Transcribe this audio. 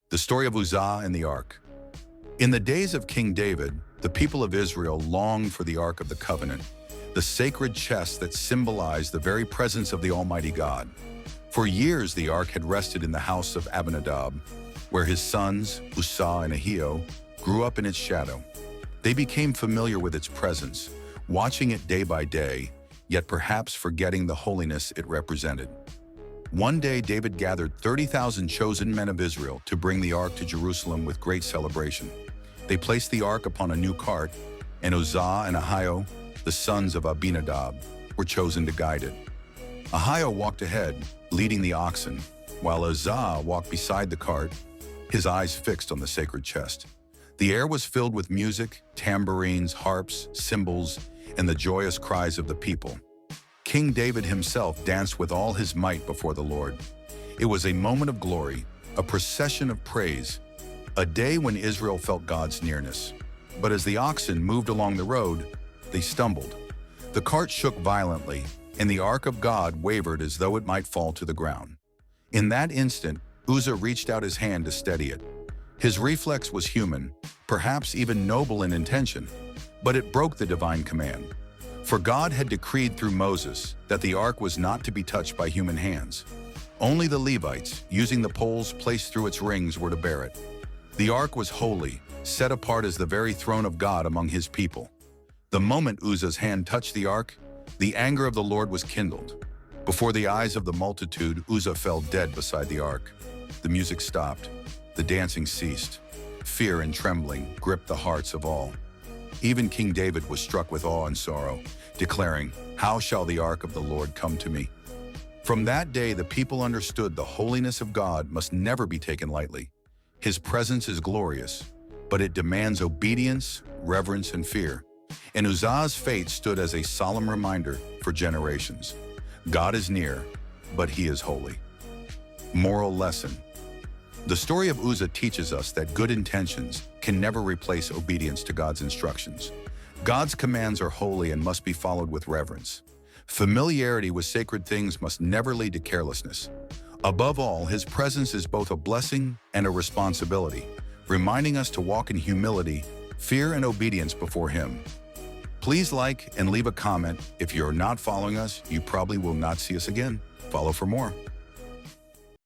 The story of Uzzah and the Ark. In the days of King David, the people of Israel longed for the Ark of the Covenant, the sacred chest that symbolized the very presence of the Almighty God. For years, the Ark had rested in the house of Abinadab, where his sons, Uzzah and Ahio, grew up in its shadow. They became familiar with its presence, watching it day by day, yet perhaps forgetting the holiness it represented. One day, David gathered 30,000 chosen men of Israel to bring the Ark to Jerusalem with great celebration. They placed the Ark upon a new cart, and Uzzah and Ahio, the sons of Abinadab, were chosen to guide it. Ahio walked ahead, leading the oxen, while Uzzah walked beside the cart, his eyes fixed on the sacred chest. The air was filled with music, tambourines, harps, cymbals, and the joyous cries of the people. King David himself danced with all his might before the Lord. It was a moment of glory, a procession of praise, a day when Israel felt God's nearness. But as the oxen moved along the road, they stumbled. The cart shook violently, and the Ark of God wavered as though it might fall to the ground. In that instant, Uzzah reached out his hand to steady it. His reflex was human, perhaps even noble in intention, but it broke the divine command. For God had decreed through Moses that the Ark was not to be touched by human hands. Only the Levites, using the poles placed through its rings, were to bear it. The Ark was holy, set apart as the very throne of God among his people. The moment Uzzah's hand touched the Ark, the anger of the Lord was kindled. Before the eyes of the multitude, Uzzah fell dead beside the Ark. The music stopped. The dancing ceased. Fear and trembling gripped the hearts of all. Even King David was struck with awe and sorrow, declaring, "How shall the Ark of the Lord come to me?" From that day, the people understood the holiness of God must never be taken lightly. His presence is glorious, but it demands obedience, reverence, and fear. And Uzzah's fate stood as a solemn reminder for generations. God is near, but he is holy. Moral lesson. The story of Uzzah teaches us that good intentions can never replace obedience to God's instructions. God's commands are holy and must be followed with reverence. Familiarity with sacred things must never lead to carelessness. Above all, his presence is both a blessing and a responsibility, reminding us to walk in humility, fear, and obedience before him. Please like and leave a comment. If you're not following us, you probably will not see us again. Follow for more.